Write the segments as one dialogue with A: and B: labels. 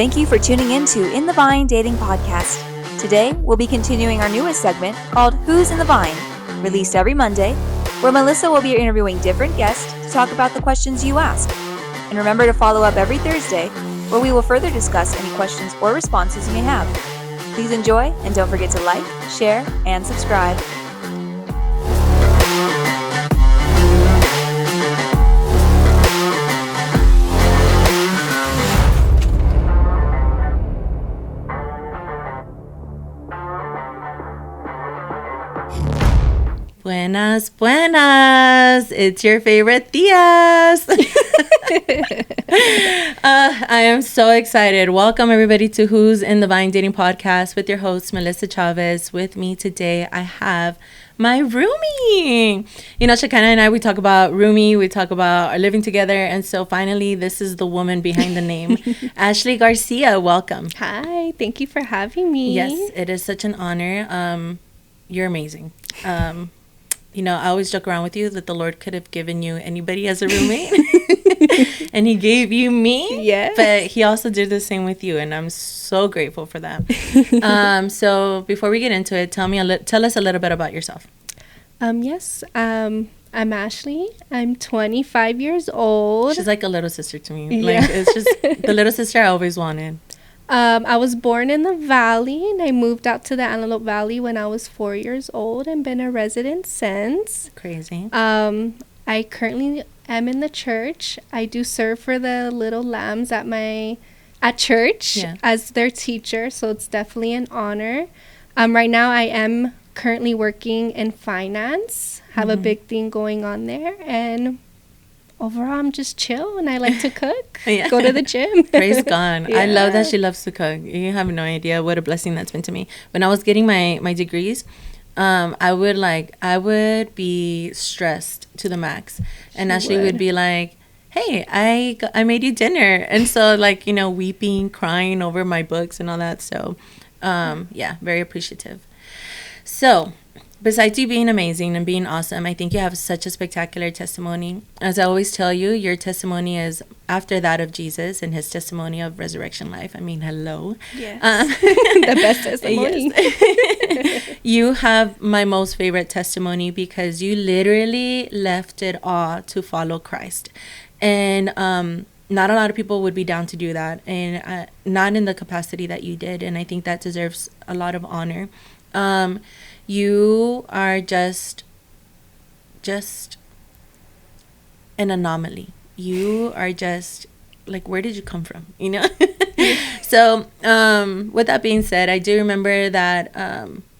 A: Thank you for tuning in to In the Vine Dating Podcast. Today, we'll be continuing our newest segment called Who's in the Vine, released every Monday, where Melissa will be interviewing different guests to talk about the questions you ask. And remember to follow up every Thursday, where we will further discuss any questions or responses you may have. Please enjoy, and don't forget to like, share, and subscribe.
B: Buenas, buenas. It's your favorite tias. I am so excited. Welcome, everybody, to Who's in the Vine Dating Podcast with your host, Melissa Chavez. With me today, I have my roomie. You know, Shakana and I, we talk about roomie. We talk about our living together. And so finally, this is the woman behind the name, Ashley Garcia. Welcome.
C: Hi. Thank you for having me.
B: Yes, it is such an honor. You're amazing. You know, I always joke around with you that the Lord could have given you anybody as a roommate. And he gave you me.
C: Yeah.
B: But he also did the same with you. And I'm so grateful for that. So before we get into it, tell us a little bit about yourself.
C: Yes. I'm Ashley. I'm 25 years old.
B: She's like a little sister to me.
C: Yeah.
B: Like, it's just the little sister I always wanted.
C: I was born in the Valley, and I moved out to the Antelope Valley when I was 4 years old and been a resident since.
B: Crazy.
C: I currently am in the church. I do serve for the little lambs at church as their teacher, so it's definitely an honor. Right now, I am currently working in finance, have a big thing going on there, and overall, I'm just chill, and I like to cook, go to the gym.
B: Praise God. Yeah. I love that she loves to cook. You have no idea what a blessing that's been to me. When I was getting my degrees, I would be stressed to the max. And Ashley would be like, hey, I made you dinner. And so, like, you know, weeping, crying over my books and all that. So, very appreciative. So, besides you being amazing and being awesome, I think you have such a spectacular testimony. As I always tell you, your testimony is after that of Jesus and his testimony of resurrection life. I mean, hello.
C: Yes. The best testimony.
B: Yes. You have my most favorite testimony because you literally left it all to follow Christ. And not a lot of people would be down to do that. And not in the capacity that you did. And I think that deserves a lot of honor. You are just an anomaly. You are just like, where did you come from? You know? So, with that being said, I do remember that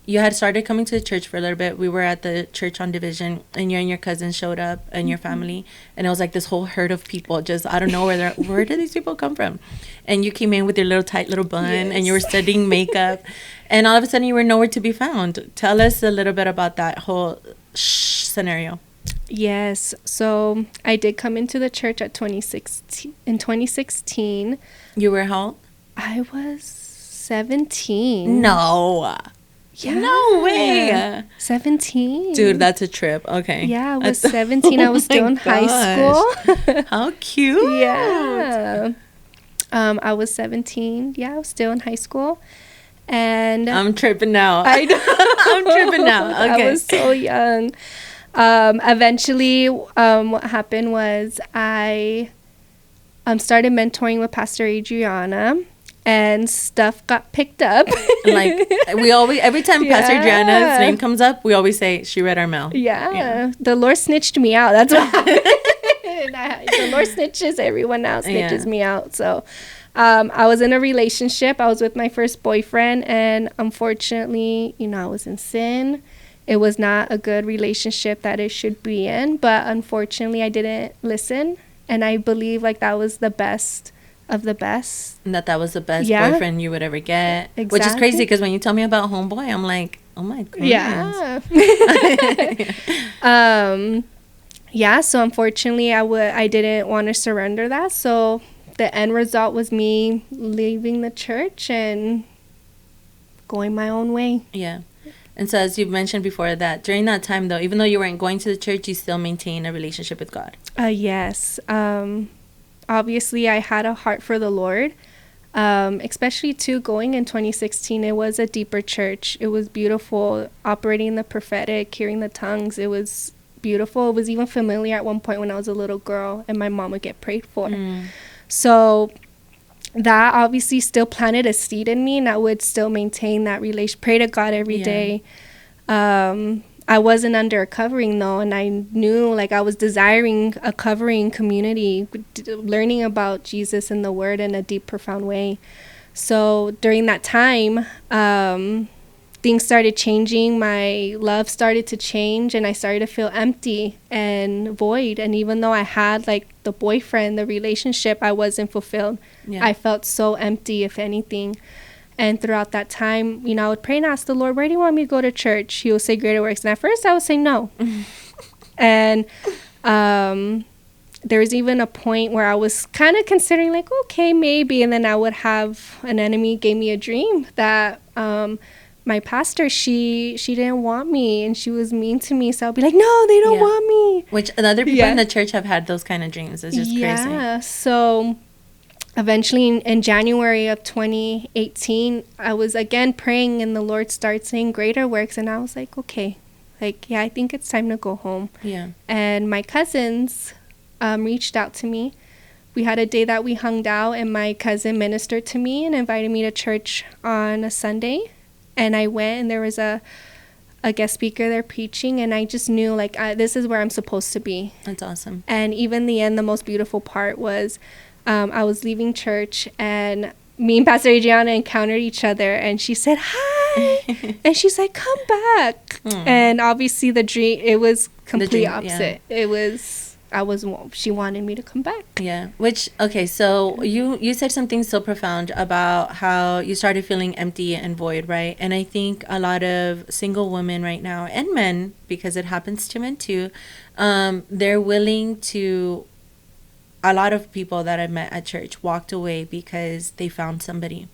B: you had started coming to the church for a little bit. We were at the church on Division, and you and your cousin showed up and your family. And it was like this whole herd of people just, I don't know where did these people come from? And you came in with your little tight little bun and you were studying makeup. And all of a sudden you were nowhere to be found. Tell us a little bit about that whole scenario.
C: Yes. So I did come into the church in 2016.
B: You were how old?
C: I was 17.
B: No.
C: Yeah.
B: No way.
C: 17.
B: Dude, that's a trip. Okay.
C: Yeah, I was 17. I was still in high school.
B: How cute.
C: Yeah. I was 17. Yeah, I was still in high school. And
B: I'm tripping now.
C: I know.
B: I'm tripping now. Okay.
C: I was so young. Eventually, what happened was I started mentoring with Pastor Adriana, and stuff got picked up.
B: Like, we always, every time Pastor Adriana's name comes up, we always say she read our mail.
C: Yeah. The Lord snitched me out. That's what happened. The Lord snitches everyone else, snitches me out. So I was in a relationship. I was with my first boyfriend, and unfortunately, you know, I was in sin. It was not a good relationship that it should be in, but unfortunately I didn't listen, and I believe like that was the best of the best.
B: And that was the best boyfriend you would ever get. Exactly. Which is crazy because when you tell me about Homeboy, I'm like, oh my goodness.
C: Yeah. So unfortunately I didn't want to surrender that. So the end result was me leaving the church and going my own way.
B: Yeah. And so as you've mentioned before, that during that time though, even though you weren't going to the church, you still maintain a relationship with God.
C: Yes. Obviously I had a heart for the Lord. Especially too going in 2016, it was a deeper church. It was beautiful, operating in the prophetic, hearing the tongues. It was beautiful. It was even familiar at one point when I was a little girl and my mom would get prayed for. So that obviously still planted a seed in me, and I would still maintain that relation, pray to God every day. I wasn't under a covering though, and I knew like I was desiring a covering community, learning about Jesus and the Word in a deep, profound way. So during that time, things started changing. My love started to change, and I started to feel empty and void. And even though I had like the boyfriend, the relationship, I wasn't fulfilled. I felt so empty, if anything. And throughout that time, I would pray and ask the Lord, where do you want me to go to church? He would say greater works. And at first I would say no. And there was even a point where I was kind of considering like, okay, maybe. And then I would have an enemy gave me a dream that my pastor, she didn't want me and she was mean to me. So I'll be like, no, they don't want me.
B: Which other people in the church have had those kind of dreams. It's just crazy.
C: Yeah. So eventually in January of 2018, I was again praying and the Lord started saying greater works. And I was like, okay, like, yeah, I think it's time to go home.
B: Yeah.
C: And my cousins reached out to me. We had a day that we hung out and my cousin ministered to me and invited me to church on a Sunday. And I went and there was a guest speaker there preaching. And I just knew like, this is where I'm supposed to be.
B: That's awesome.
C: And even the end, the most beautiful part was I was leaving church and me and Pastor Adriana encountered each other and she said, hi. And she's like, come back. And obviously the dream, it was complete opposite. Yeah. She wanted me to come back.
B: Yeah. Okay, so you said something so profound about how you started feeling empty and void, right? And I think a lot of single women right now, and men, because it happens to men too, they're willing to, a lot of people that I met at church walked away because they found somebody.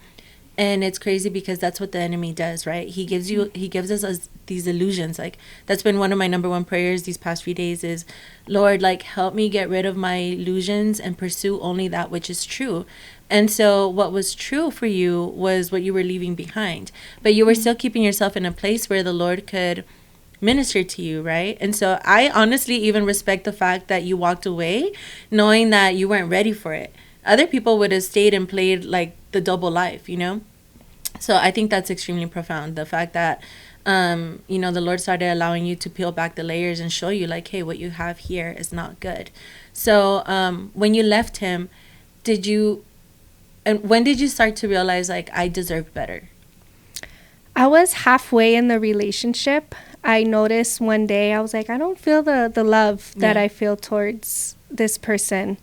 B: And it's crazy because that's what the enemy does, right? He gives us these illusions. Like, that's been one of my number one prayers these past few days is, Lord, like, help me get rid of my illusions and pursue only that which is true. And so what was true for you was what you were leaving behind. But you were still keeping yourself in a place where the Lord could minister to you, right? And so I honestly even respect the fact that you walked away knowing that you weren't ready for it. Other people would have stayed and played like the double life, So I think that's extremely profound. The fact that, the Lord started allowing you to peel back the layers and show you like, hey, what you have here is not good. So when you left him, when did you start to realize like, I deserved better?
C: I was halfway in the relationship. I noticed one day, I was like, I don't feel the love that I feel towards this person.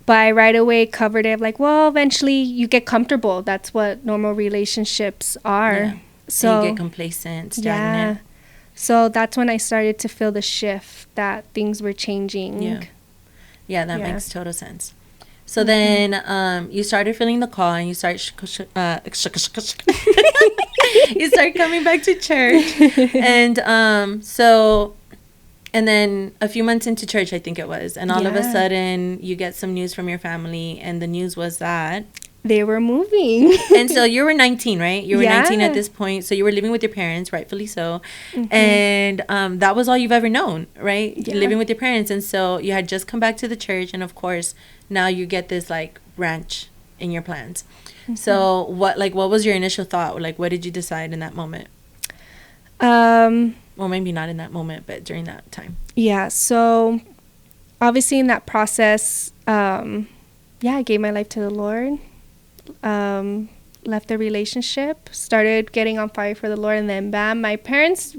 C: But I right away covered it like, well, eventually you get comfortable. That's what normal relationships are.
B: Yeah. So you get complacent, stagnant.
C: Yeah. So that's when I started to feel the shift that things were changing.
B: Yeah, that makes total sense. So then you started feeling the call and you start you start coming back to church. And and then a few months into church, I think it was, and all of a sudden you get some news from your family, and the news was that
C: they were moving.
B: And so you were 19, right? You were 19 at this point, so you were living with your parents, rightfully so. And that was all you've ever known, right? Living with your parents. And so you had just come back to the church, and of course now you get this like ranch in your plans. So what was your initial thought? Like, what did you decide in that moment? Well, maybe not in that moment, but during that time. Yeah.
C: So obviously in that process, I gave my life to the Lord, left the relationship, started getting on fire for the Lord. And then bam, my parents'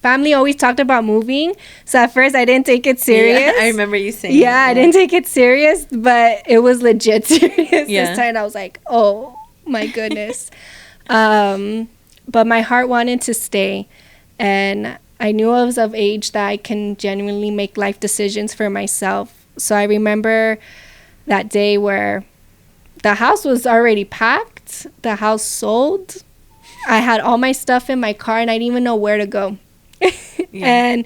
C: family always talked about moving. So at first I didn't take it serious.
B: Yeah, I remember you saying
C: that. I didn't take it serious, but it was legit serious this time. I was like, oh my goodness. But my heart wanted to stay. And I knew I was of age that I can genuinely make life decisions for myself. So I remember that day where the house was already packed, the house sold. I had all my stuff in my car and I didn't even know where to go. And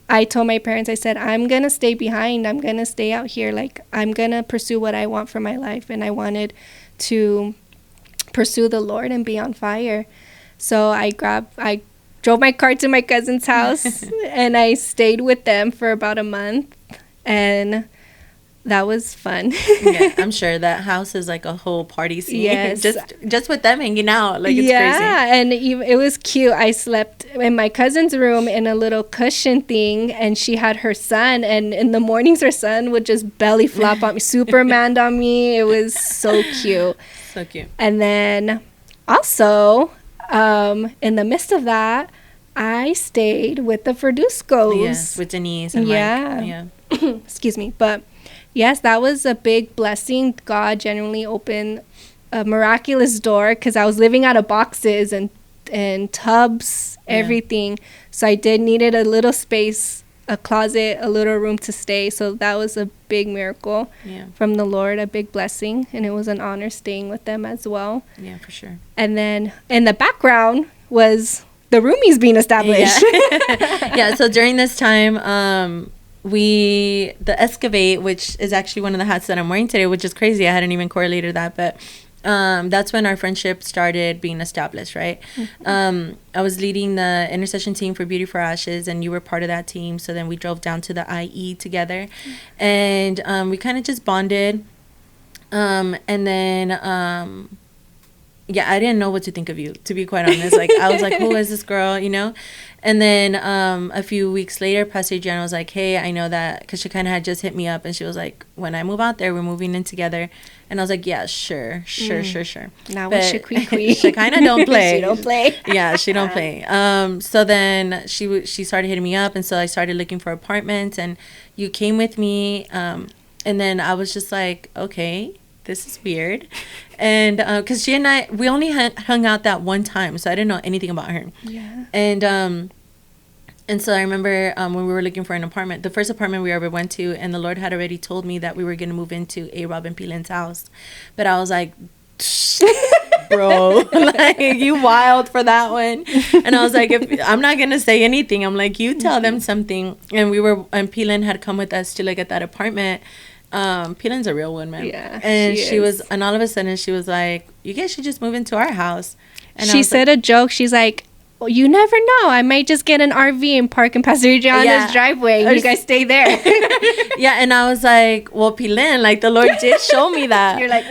C: I told my parents, I said, I'm going to stay behind. I'm going to stay out here. Like, I'm going to pursue what I want for my life. And I wanted to pursue the Lord and be on fire. So I drove my car to my cousin's house and I stayed with them for about a month, and that was fun.
B: Yeah, I'm sure that house is like a whole party scene.
C: Yes.
B: just with them hanging out, like it's crazy.
C: Yeah, and it was cute. I slept in my cousin's room in a little cushion thing, and she had her son, and in the mornings her son would just belly flop on me, Superman on me. It was so cute.
B: So cute.
C: And then also, in the midst of that, I stayed with the Verduzcos.
B: Yes, with Denise and Mike. Yeah.
C: Excuse me. But yes, that was a big blessing. God genuinely opened a miraculous door, because I was living out of boxes and tubs, everything. So I needed a little space, a closet, a little room to stay. So that was a big miracle from the Lord, a big blessing. And it was an honor staying with them as well.
B: Yeah, for sure.
C: And then in the background was the roomies being established.
B: Yeah, so during this time, the Excavate, which is actually one of the hats that I'm wearing today, which is crazy. I hadn't even correlated that, but that's when our friendship started being established, right? I was leading the intercession team for Beauty for Ashes, and you were part of that team. So then we drove down to the IE together, and we kind of just bonded. And then yeah, I didn't know what to think of you, to be quite honest. Like, I was like, who is this girl, you know? And then a few weeks later, Pastor Adriana was like, hey, I know that, because she kind of had just hit me up, and she was like, when I move out there, we're moving in together. And I was like, yeah, sure.
C: Now we should queen.
B: She kind of don't play.
C: She don't play.
B: Yeah, she don't play. So then she started hitting me up, and so I started looking for apartments, and you came with me. And then I was just like, okay, this is weird. And because she and I, we only hung out that one time, so I didn't know anything about her.
C: Yeah.
B: And so I remember when we were looking for an apartment, the first apartment we ever went to, and the Lord had already told me that we were going to move into A. Robin Pilen's house. But I was like, bro, like, you wild for that one. And I was like, I'm not going to say anything. I'm like, you tell them something. And and Pilen had come with us to look at that apartment. Pilen's a real one, man.
C: Yeah,
B: and she was, and all of a sudden she was like, you guys should just move into our house. And
C: she said a joke. She's like, well, you never know. I might just get an RV and park in Pastor Adriana's driveway. And you guys stay there.
B: Yeah, and I was like, well, Pilen, like, the Lord did show me that.
C: You're like,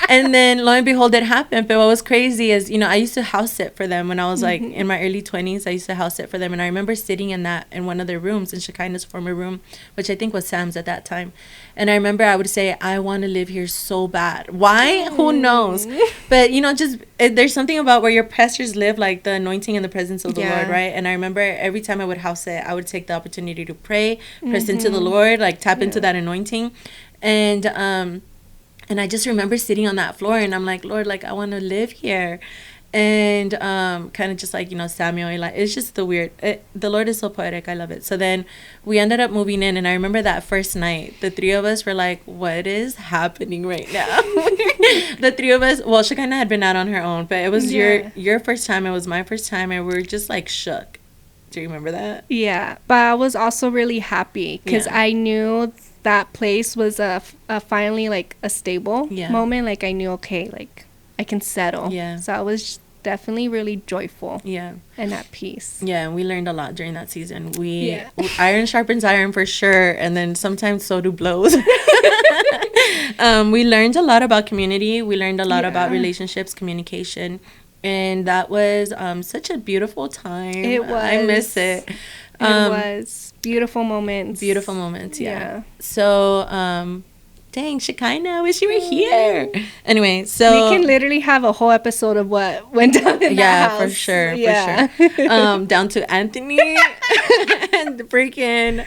B: And then lo and behold, it happened. But what was crazy is, you know, I used to house sit for them when I was like in my early 20s. I used to house sit for them, and I remember sitting in one of their rooms, in Shekinah's former room, which I think was Sam's at that time. And I remember I would say, I want to live here so bad. Why? Who knows? But, you know, just there's something about where your pastors live, like the anointing and the presence of the Lord, right? And I remember every time I would house sit, I would take the opportunity to pray, press into the Lord, like tap into that anointing. And I just remember sitting on that floor, and I'm like, Lord, like, I want to live here. And kind of just like, you know, Samuel, like, it's just the Lord is so poetic. I love it. So then we ended up moving in, and I remember that first night, the three of us were like, what is happening right now? The three of us, well, she kind of had been out on her own, but it was your first time, it was my first time, and we were just like shook. Do you remember that?
C: Yeah, but I was also really happy because I knew that place was a finally like a stable moment. Like, I knew, okay, like, I can settle. Yeah. So I was definitely really joyful. Yeah. And at peace.
B: Yeah, and we learned a lot during that season. Iron sharpens iron for sure, and then sometimes so do blows. We learned a lot about community. We learned a lot about relationships, communication, and that was such a beautiful time.
C: It was.
B: I miss it.
C: It was beautiful moments.
B: Beautiful moments. Yeah. So. Dang, Shekinah, I wish you were here. Anyway, so
C: we can literally have a whole episode of what went down in that house.
B: For sure. Down to Anthony and the freaking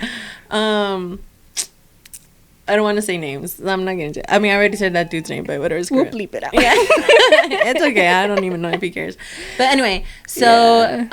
B: I don't want to say names. I'm not going to. I mean, I already said that dude's name, but whatever.
C: We'll bleep it out.
B: Yeah. It's okay. I don't even know if he cares. But anyway, so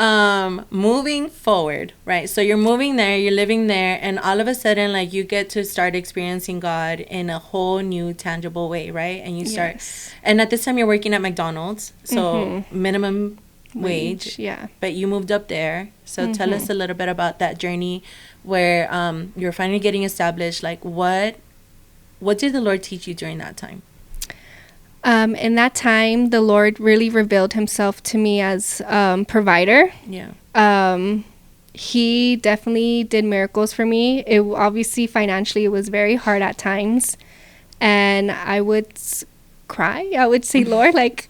B: moving forward, right? So you're moving there, you're living there, and all of a sudden, like, you get to start experiencing God in a whole new, tangible way, right? And you start, and at this time, you're working at McDonald's, so minimum wage. Yeah. But you moved up there. So tell us a little bit about that journey where you're finally getting established. Like, what did the Lord teach you during that time?
C: In that time, the Lord really revealed himself to me as provider.
B: Yeah.
C: He definitely did miracles for me. It obviously financially it was very hard at times, and I would cry. I would say, Lord, like,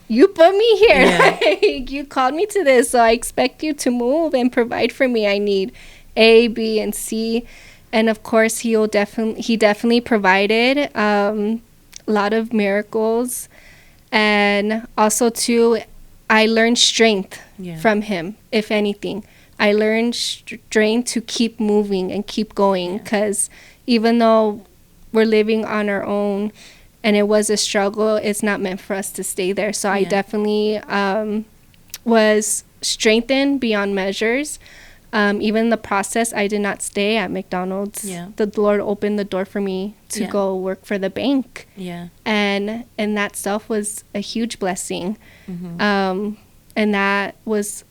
C: you put me here.
B: Yeah.
C: Like, you called me to this, so I expect you to move and provide for me. I need A, B, and C, and of course he definitely provided a lot of miracles, and also too, I learned strength from him. If anything, I learned strength to keep moving and keep going, because even though we're living on our own and it was a struggle, it's not meant for us to stay there. So I definitely was strengthened beyond measures. Even the process, I did not stay at McDonald's. The Lord opened the door for me to go work for the bank. And that stuff was a huge blessing. And that was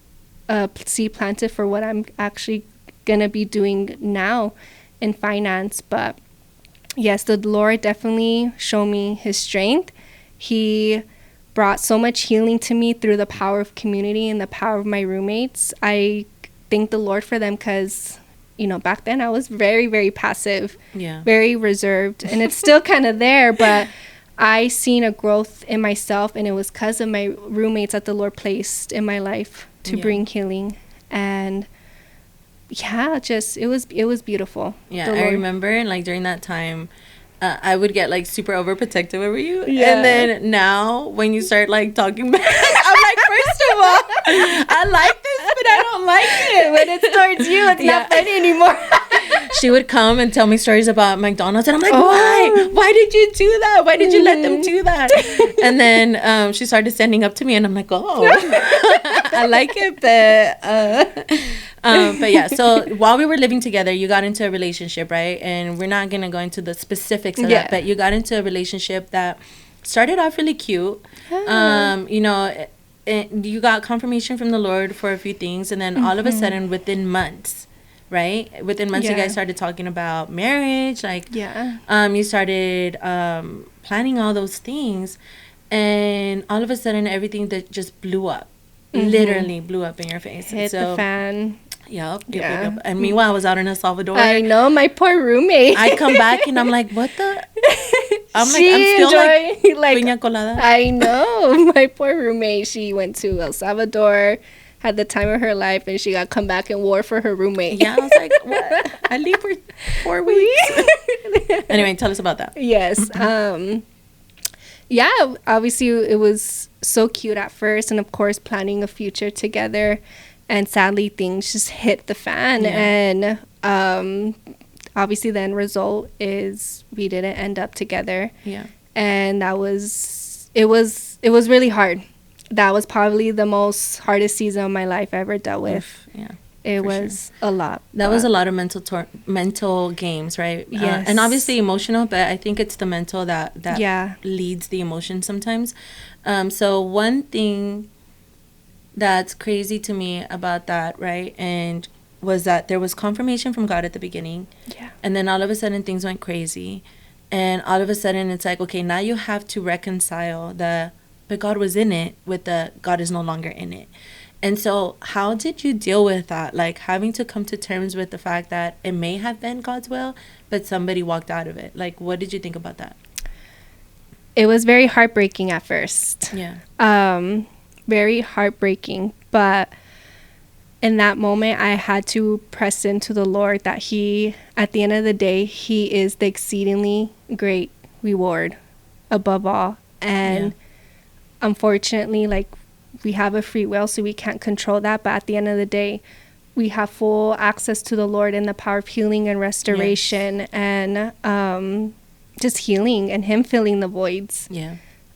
C: a seed planted for what I'm actually going to be doing now in finance. But yes, the Lord definitely showed me his strength. He brought so much healing to me through the power of community and the power of my roommates. I thank the Lord for them, because, you know, back then I was very, very passive, very reserved, and it's still kind of there, but I seen a growth in myself, and it was because of my roommates that the Lord placed in my life to bring healing. And just it was beautiful.
B: I remember, like, during that time, I would get, like, super overprotective over you, and then now when you start, like, talking back, I'm like, first of all, I like this, but I don't like it.
C: When it's towards you, it's not funny anymore.
B: She would come and tell me stories about McDonald's, and I'm like, why did you do that? Why did you let them do that? And then she started standing up to me, and I'm like, I like it, but yeah. So while we were living together, you got into a relationship, right? And we're not gonna go into the specifics of that, but you got into a relationship that started off really cute. You know, you got confirmation from the Lord for a few things, and then all of a sudden, within months, right? Within months, you guys started talking about marriage, like, you started planning all those things, and all of a sudden, everything that just blew up, literally blew up in your face.
C: Hit the fan.
B: Yep. And meanwhile, I was out in El Salvador.
C: I know, my poor roommate.
B: I come back and I'm like, what the? I'm still like piña colada.
C: I know, my poor roommate. She went to El Salvador, had the time of her life, and she got come back and war for her roommate.
B: Yeah, I was like, what? I leave for 4 weeks. Anyway, tell us about that.
C: Yes. Obviously it was so cute at first, and of course planning a future together, and sadly things just hit the fan, and obviously the end result is we didn't end up together. And it was really hard. That was probably the most hardest season of my life I ever dealt with. It was a lot.
B: That was a lot of mental games, right?
C: Yes.
B: And obviously emotional, but I think it's the mental that leads the emotion sometimes. So one thing that's crazy to me about that, right, and was that there was confirmation from God at the beginning. And then all of a sudden things went crazy. And all of a sudden it's like, okay, now you have to reconcile but God was in it with the God is no longer in it. And so how did you deal with that? Like, having to come to terms with the fact that it may have been God's will, but somebody walked out of it. Like, what did you think about that?
C: It was very heartbreaking at first. Very heartbreaking. But in that moment, I had to press into the Lord that He, at the end of the day, He is the exceedingly great reward above all. And unfortunately, like, we have a free will, so we can't control that. But at the end of the day, we have full access to the Lord and the power of healing and restoration, and just healing and Him filling the voids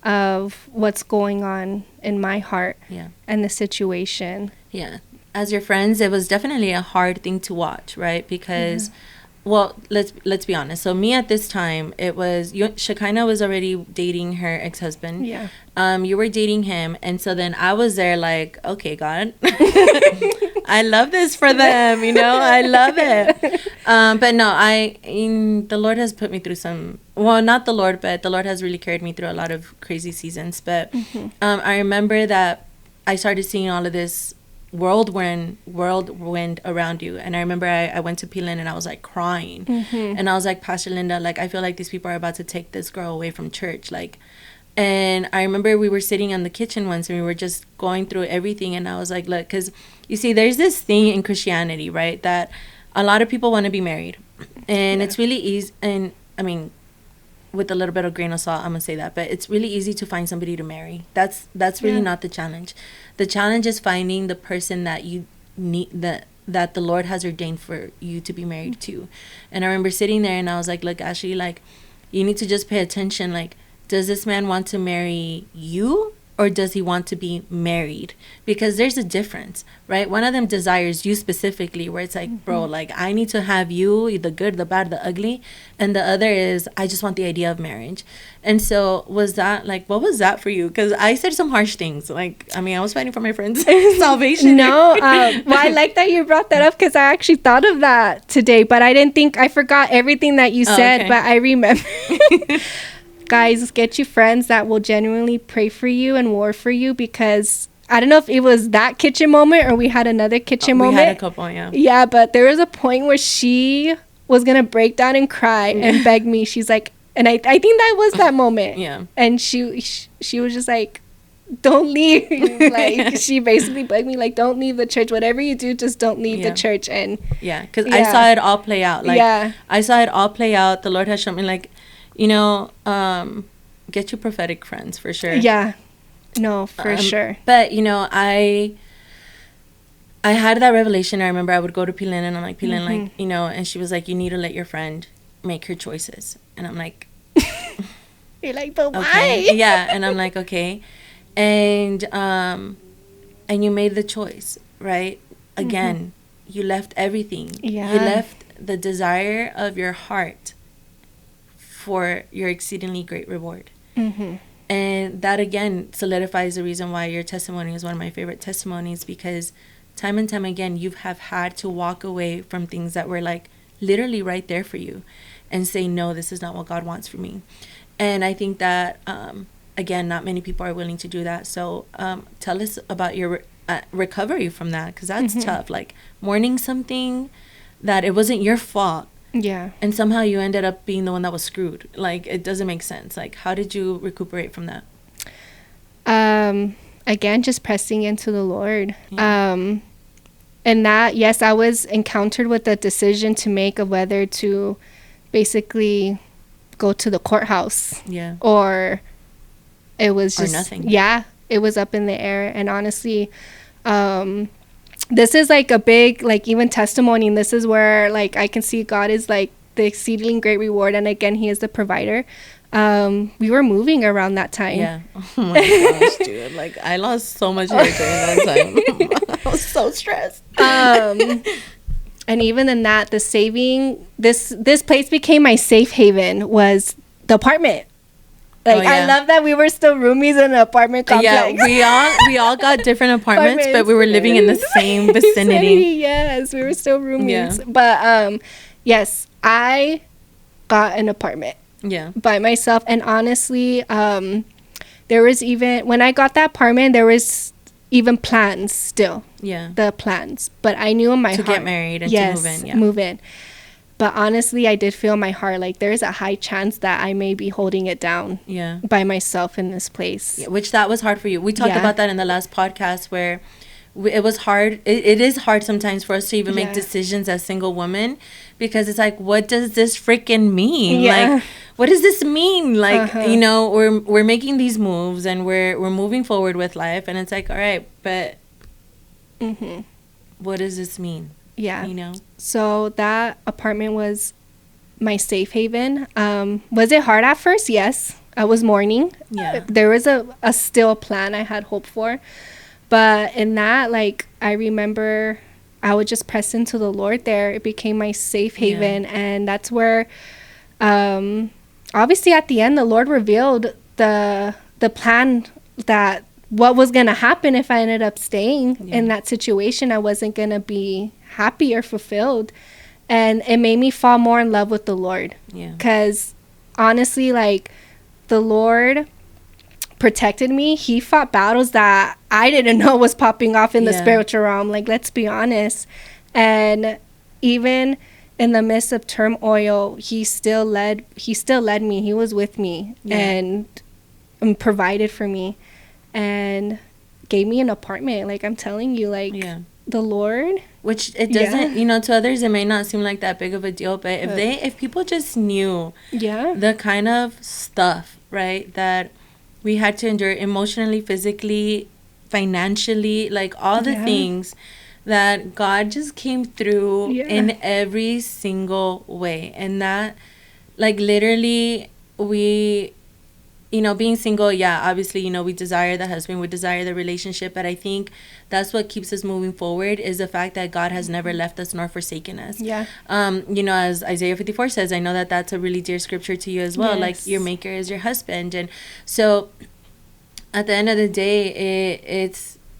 C: of what's going on in my heart and the situation.
B: As your friends, it was definitely a hard thing to watch, right? Because well, let's be honest. So me at this time, it was Shekinah was already dating her ex-husband. You were dating him, and so then I was there like, okay, God, I love this for them, I love it. But no, the Lord has put me through not the Lord, but the Lord has really carried me through a lot of crazy seasons. But I remember that I started seeing all of this whirlwind around you. And I remember I went to P-Lynn and I was like crying. And I was like, Pastor Linda, like, I feel like these people are about to take this girl away from church. Like, and I remember we were sitting in the kitchen once and we were just going through everything. And I was like, look, because you see, there's this thing in Christianity, right, that a lot of people want to be married. And it's really easy. And I mean, with a little bit of grain of salt, I'm gonna say that, but it's really easy to find somebody to marry. That's really not the challenge. The challenge is finding the person that you need, that the Lord has ordained for you to be married to. And I remember sitting there and I was like, look, Ashley, like, you need to just pay attention. Like, does this man want to marry you, or does he want to be married? Because there's a difference, right? One of them desires you specifically, where it's like, bro, like, I need to have you, the good, the bad, the ugly. And the other is, I just want the idea of marriage. And so was that, like, what was that for you? Because I said some harsh things. Like, I mean, I was fighting for my friend's salvation.
C: No, well, I like that you brought that up, because I actually thought of that today, but I forgot everything that you said,
B: okay.
C: But I remember. Guys, get you friends that will genuinely pray for you and war for you, because I don't know if it was that kitchen moment or we had another kitchen moment.
B: We had a couple, yeah.
C: Yeah, but there was a point where she was going to break down and cry and beg me. She's like, and I think that was that moment.
B: Yeah.
C: And she was just like, don't leave. Like, she basically begged me, like, don't leave the church. Whatever you do, just don't leave the church. And
B: yeah, because I saw it all play out. Like, I saw it all play out. The Lord has shown me, like, get your prophetic friends for sure.
C: Yeah, no, for sure.
B: But I had that revelation. I remember I would go to P-Lynn and I'm like, P-Lynn, like, and she was like, you need to let your friend make her choices. And I'm like,
C: you're like, but why?
B: Okay. Yeah, and I'm like, okay, and you made the choice, right? Again, you left everything.
C: Yeah,
B: you left the desire of your heart for your exceedingly great reward. And that again solidifies the reason why your testimony is one of my favorite testimonies, because time and time again you have had to walk away from things that were like literally right there for you and say, no, this is not what God wants for me. And I think that again, not many people are willing to do that. So tell us about your recovery from that, because that's tough, like mourning something that it wasn't your fault.
C: Yeah.
B: And somehow you ended up being the one that was screwed. Like, it doesn't make sense. Like, how did you recuperate from that?
C: Again, just pressing into the Lord.
B: Yeah.
C: And that, yes, I was encountered with a decision to make of whether to basically go to the courthouse.
B: Yeah.
C: Or it was just...
B: Or nothing.
C: Yeah. It was up in the air. And honestly, this is like a big, like, even testimony, and this is where, like, I can see God is like the exceedingly great reward, and again, he is the provider. We were moving around that time.
B: Yeah. Oh my gosh, dude, like, I lost so much hair during that time. I was so stressed.
C: And even in that, the saving, this place became my safe haven, was the apartment. Like, I love that we were still roomies in an apartment complex.
B: Yeah, we all got different apartments, but we were living in the same vicinity.
C: Yes, we were still roomies.
B: Yeah.
C: But yes, I got an apartment.
B: Yeah.
C: By myself. And honestly, there was even, when I got that apartment, there was even plans still.
B: Yeah.
C: The plans. But I knew in my heart.
B: To get married and to move in. Yeah.
C: Move in. But honestly, I did feel in my heart like there's a high chance that I may be holding it down by myself in this place.
B: Yeah, which that was hard for you. We talked about that in the last podcast, where it was hard. It is hard sometimes for us to even make decisions as single women, because it's like, what does this freaking mean? Like, what does this mean? Like, we're making these moves and we're moving forward with life, and it's like, all right, but what does this mean?
C: Yeah. So that apartment was my safe haven. Was it hard at first? Yes. I was mourning.
B: Yeah.
C: There was a still plan I had hoped for. But in that, like, I remember I would just press into the Lord there. It became my safe haven. And that's where, obviously at the end, the Lord revealed the plan that what was going to happen if I ended up staying in that situation. I wasn't going to be happy or fulfilled. And it made me fall more in love with the Lord.
B: Yeah.
C: Because honestly, like, the Lord protected me. He fought battles that I didn't know was popping off in the spiritual realm. Like, let's be honest. And even in the midst of turmoil, he still led me. He was with me and provided for me and gave me an apartment. Like, I'm telling you, like, the Lord,
B: which it doesn't, you know, to others it may not seem like that big of a deal, but if people just knew the kind of stuff, right, that we had to endure emotionally, physically, financially, like all the things that God just came through in every single way. And that, like, literally, we, you know, being single, obviously, you know, we desire the husband, we desire the relationship, but I think that's what keeps us moving forward is the fact that God has never left us nor forsaken us. You know, as Isaiah 54 says, I know that that's a really dear scripture to you as well. Like, your maker is your husband. And so at the end of the day,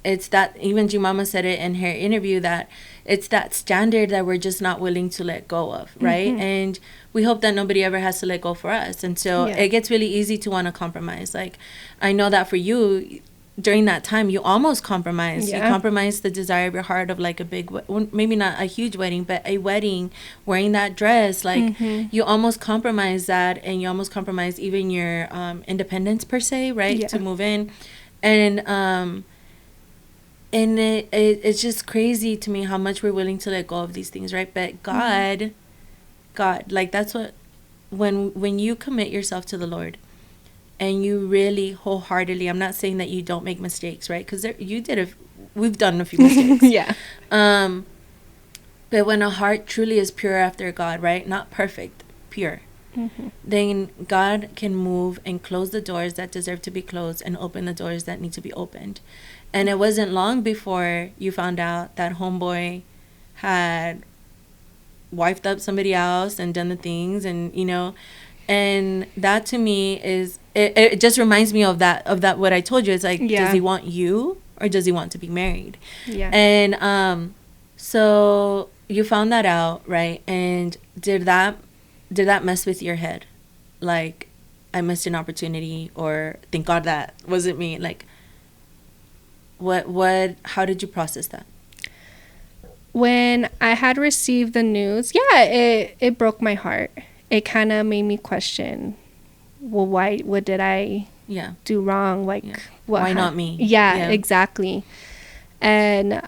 B: it's that, even G Mama said it in her interview, that it's that standard that we're just not willing to let go of, right? And we hope that nobody ever has to let go for us. And so it gets really easy to want to compromise. Like, I know that for you, during that time, you almost compromised. You compromised the desire of your heart of, like, a big, maybe not a huge wedding, but a wedding, wearing that dress. Like, you almost compromised that, and you almost compromised even your independence, per se, right? To move in. And it's just crazy to me how much we're willing to let go of these things, right? But God, like, that's what, when you commit yourself to the Lord and you really wholeheartedly, I'm not saying that you don't make mistakes, right? Because we've done a few mistakes. But when a heart truly is pure after God, right? Not perfect, pure. Then God can move and close the doors that deserve to be closed and open the doors that need to be opened. And it wasn't long before you found out that homeboy had wifed up somebody else and done the things, and, you know, and that to me is, it just reminds me of that what I told you. It's like, does he want you or does he want to be married? And so you found that out, right? And did that mess with your head? Like, I missed an opportunity, or thank God that wasn't me? Like, how did you process that?
C: When I had received the news, it broke my heart. It kind of made me question, well, what did I do wrong? Like,
B: why not me?
C: Exactly. And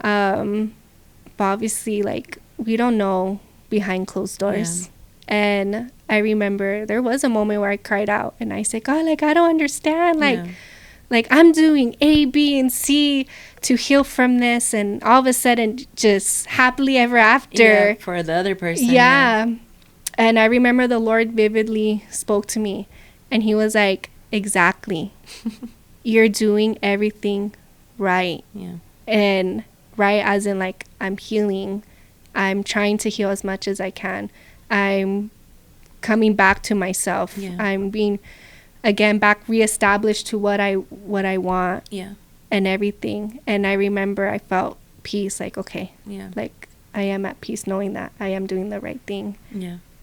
C: obviously, like, we don't know behind closed doors. And I remember there was a moment where I cried out and I said, God, like, I don't understand. Like, I'm doing A, B, and C to heal from this, and all of a sudden, just happily ever after.
B: For the other person.
C: And I remember the Lord vividly spoke to me, and he was like, exactly. You're doing everything right. And right as in, like, I'm healing. I'm trying to heal as much as I can. I'm coming back to myself. I'm being, again, back reestablished to what I want. And everything. And I remember I felt peace, like, okay, like, I am at peace knowing that I am doing the right thing.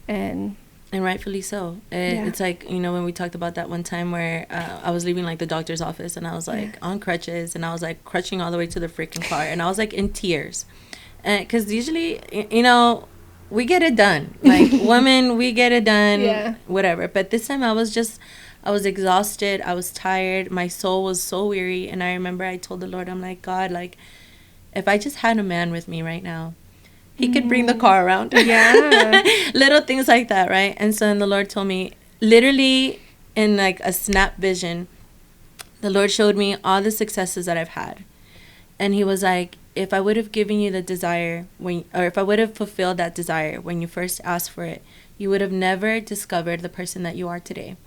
C: And rightfully so. It's like, you know, when we talked about that one time where I was leaving, like, the doctor's office, and I was, like, on crutches, and I was, like, crutching all the way to the freaking car, and I was, like, in tears. Because usually, you know, we get it done. Like, women, we get it done, whatever. But this time I was exhausted. I was tired. My soul was so weary. And I remember I told the Lord, I'm like, God, like, if I just had a man with me right now, he could bring the car around. Little things like that, right? And so then the Lord told me, literally in, like, a snap vision, the Lord showed me all the successes that I've had. And he was like, if I would have given you the desire or if I would have fulfilled that desire when you first asked for it, you would have never discovered the person that you are today.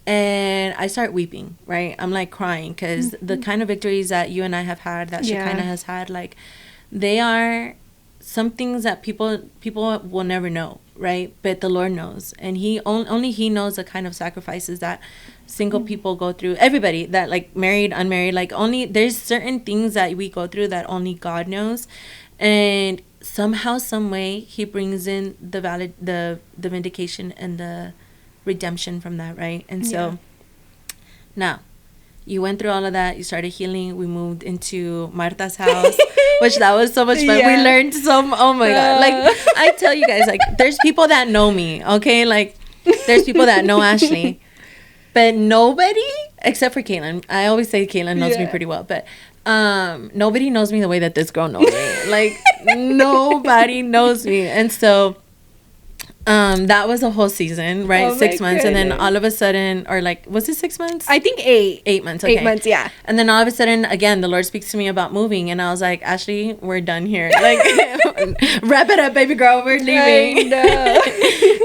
C: And I start weeping, right? I'm, like, crying because the kind of victories that you and I have had, that Shekinah has had, like, they are some things that people will never know,
B: right? But the Lord knows, and only He knows the kind of sacrifices that single people go through. Everybody that, like, married, unmarried, like, only there's certain things that we go through that only God knows, and somehow, some way, He brings in the vindication and the redemption from that, right? And so now you went through all of that. You started healing. We moved into Marta's house, which that was so much fun. We learned oh my God. Like, I tell you guys, like, there's people that know me, okay? Like, there's people that know Ashley, but nobody, except for Caitlin. I always say Caitlin knows me pretty well, but nobody knows me the way that this girl knows me. Like, nobody knows me. And so that was a whole season, right? 6 months. And then all of a sudden, or like, was it 6 months?
C: I think 8.
B: 8 months. Okay.
C: 8 months, yeah.
B: And then all of a sudden, again, the Lord speaks to me about moving. And I was like, Ashley, we're done here. Like, wrap it up, baby girl. We're leaving.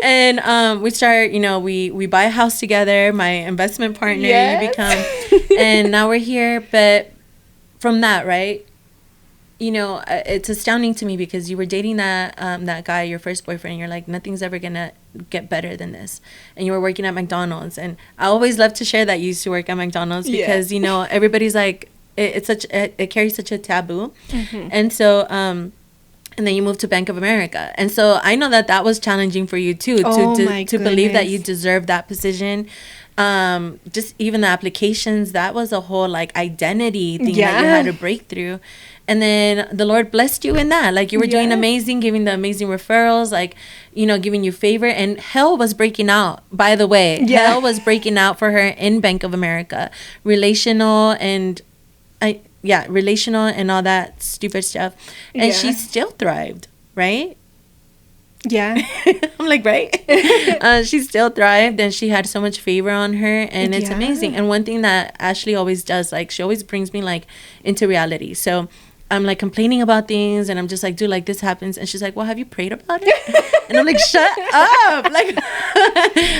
B: And we start, we buy a house together. My investment partner, you become. And now we're here. But from that, right? It's astounding to me because you were dating that guy, your first boyfriend, and you're like, nothing's ever gonna get better than this. And you were working at McDonald's, and I always love to share that you used to work at McDonald's because everybody's like, it carries such a taboo. And so and then you moved to Bank of America, and so I know that was challenging for you too, to believe that you deserve that position. Just even the applications, that was a whole like identity thing that you had to break through. And then the Lord blessed you in that. Like, you were doing amazing, giving the amazing referrals, like, giving you favor. And hell was breaking out, by the way. Hell was breaking out for her in Bank of America. Relational and all that stupid stuff. And she still thrived, right?
C: Yeah.
B: I'm like, right? She still thrived, and she had so much favor on her, and it's amazing. And one thing that Ashley always does, like, she always brings me like into reality. So I'm like complaining about things, and I'm just like, dude, like, this happens, and she's like, well, have you prayed about it? And I'm like, shut up, like,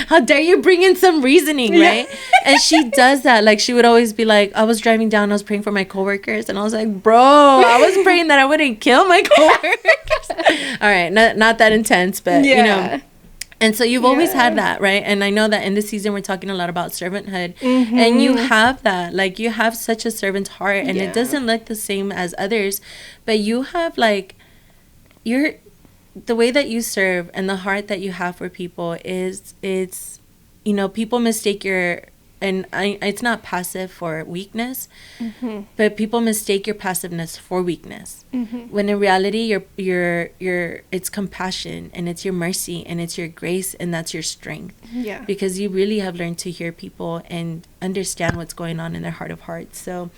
B: how dare you bring in some reasoning, right? And she does that. Like, she would always be like, I was driving down, I was praying for my coworkers, and I was like, bro, I was praying that I wouldn't kill my coworkers. All right, not that intense, but and so you've always had that, right? And I know that in this season we're talking a lot about servanthood, and you have that. Like, you have such a servant's heart, and it doesn't look the same as others, but you have, like, the way that you serve and the heart that you have for people it's people mistake it's not passive for weakness, but people mistake your passiveness for weakness. When in reality, it's compassion, and it's your mercy, and it's your grace, and that's your strength. Yeah. Because you really have learned to hear people and understand what's going on in their heart of hearts. So,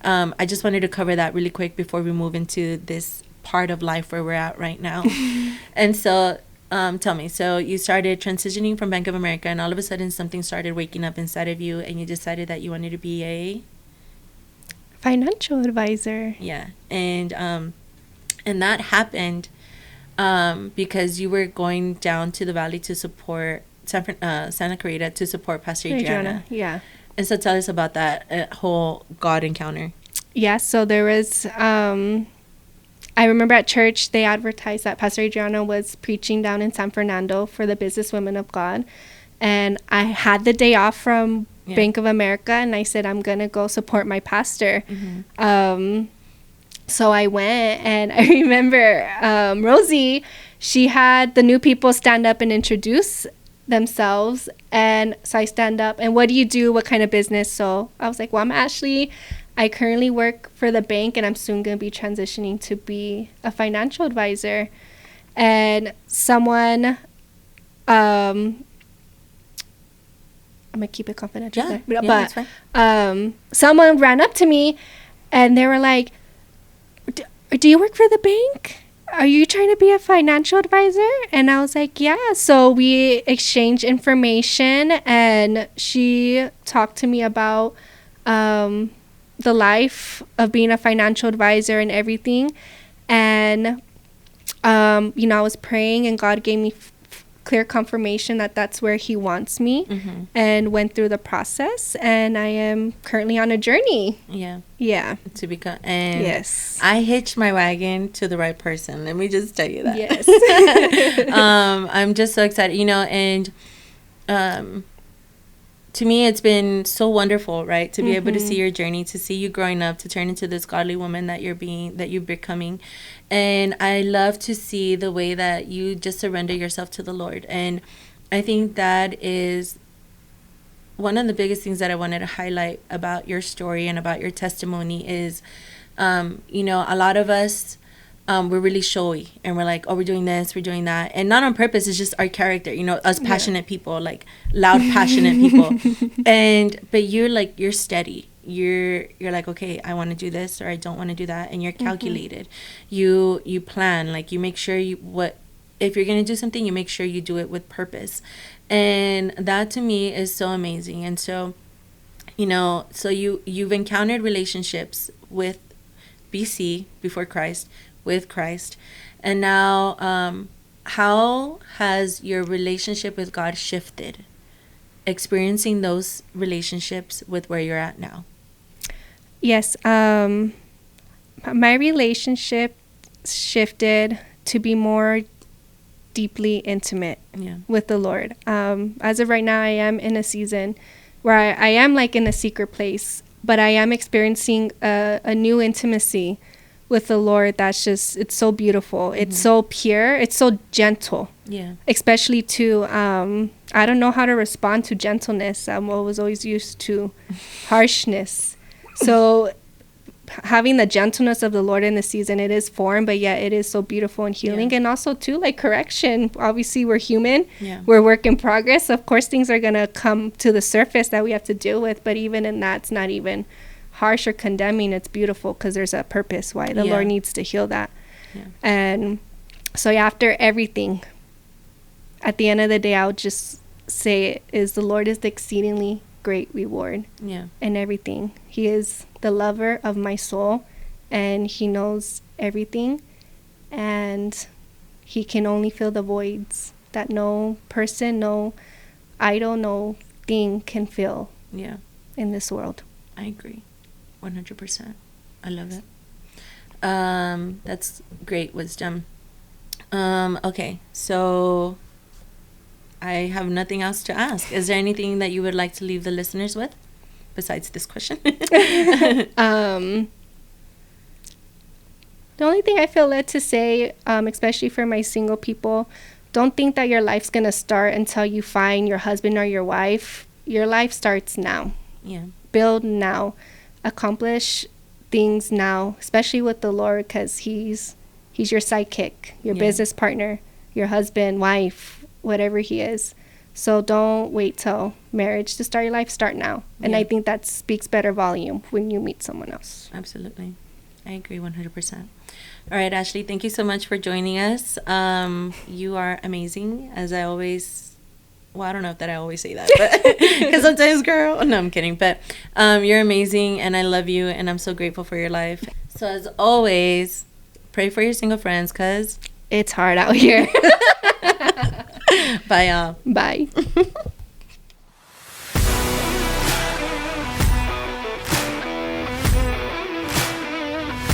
B: I just wanted to cover that really quick before we move into this part of life where we're at right now. And so, tell me, so you started transitioning from Bank of America, and all of a sudden something started waking up inside of you, and you decided that you wanted to be a
C: financial advisor.
B: Yeah. And that happened because you were going down to the valley to support Santa Clarita, to support Pastor Adriana.
C: Yeah.
B: And so tell us about that whole God encounter.
C: Yeah, so there was I remember at church, they advertised that Pastor Adriana was preaching down in San Fernando for the business women of God. And I had the day off from Bank of America, and I said, I'm going to go support my pastor. So I went, and I remember Rosie, she had the new people stand up and introduce themselves. And so I stand up, and what do you do? What kind of business? So I was like, well, I'm Ashley. I currently work for the bank, and I'm soon going to be transitioning to be a financial advisor. And someone, I'm going to keep it confidential. But someone ran up to me, and they were like, do you work for the bank? Are you trying to be a financial advisor? And I was like, yeah. So we exchanged information, and she talked to me about the life of being a financial advisor and everything. And I was praying, and God gave me clear confirmation that that's where he wants me, and went through the process, and I am currently on a journey. Yeah.
B: To become, and
C: Yes.
B: I hitched my wagon to the right person. Let me just tell you that.
C: Yes.
B: I'm just so excited, and to me, it's been so wonderful, right? To be able to see your journey, to see you growing up, to turn into this godly woman that you're becoming. And I love to see the way that you just surrender yourself to the Lord. And I think that is one of the biggest things that I wanted to highlight about your story and about your testimony is, a lot of us, we're really showy, and we're like, oh, we're doing this, we're doing that, and not on purpose. It's just our character, us passionate people, like loud, passionate people. But you're steady. You're like, okay, I want to do this, or I don't want to do that, and you're calculated. You plan, like you make sure if you're gonna do something, you make sure you do it with purpose, and that to me is so amazing. And so, so you've encountered relationships with BC, before Christ, with Christ, and now how has your relationship with God shifted, experiencing those relationships with where you're at now?
C: Yes, my relationship shifted to be more deeply intimate with the Lord. As of right now, I am in a season where I am like in a secret place, but I am experiencing a new intimacy with the Lord that's just, it's so beautiful. It's so pure. It's so gentle.
B: Yeah.
C: Especially to, I don't know how to respond to gentleness. I was always used to harshness. So having the gentleness of the Lord in the season, it is foreign, but yet it is so beautiful and healing. And also too, like correction. Obviously we're human. We're work in progress. Of course, things are going to come to the surface that we have to deal with. But even in that, it's not even harsh or condemning. It's beautiful because there's a purpose why the Lord needs to heal that. And so after everything, at the end of the day, I would just say is the Lord is the exceedingly great reward in everything. He is the lover of my soul, and he knows everything, and he can only fill the voids that no person, no idol, no thing can fill in this world.
B: I agree 100%. I love it. That's great wisdom. Okay, so I have nothing else to ask. Is there anything that you would like to leave the listeners with besides this question?
C: The only thing I feel led to say, especially for my single people, don't think that your life's going to start until you find your husband or your wife. Your life starts now. Build now. Accomplish things now, especially with the Lord, because he's your sidekick, your business partner, your husband, wife, whatever he is. So don't wait till marriage to start your life. Start now. And I think that speaks better volume when you meet someone else.
B: Absolutely. I agree 100%. All right, Ashley, thank you so much for joining us. You are amazing, as I always... Well, I don't know if that I always say that, but because sometimes, girl, no, I'm kidding. But you're amazing, and I love you, and I'm so grateful for your life. So as always, pray for your single friends, because
C: it's hard out here.
B: Bye, y'all.
C: Bye.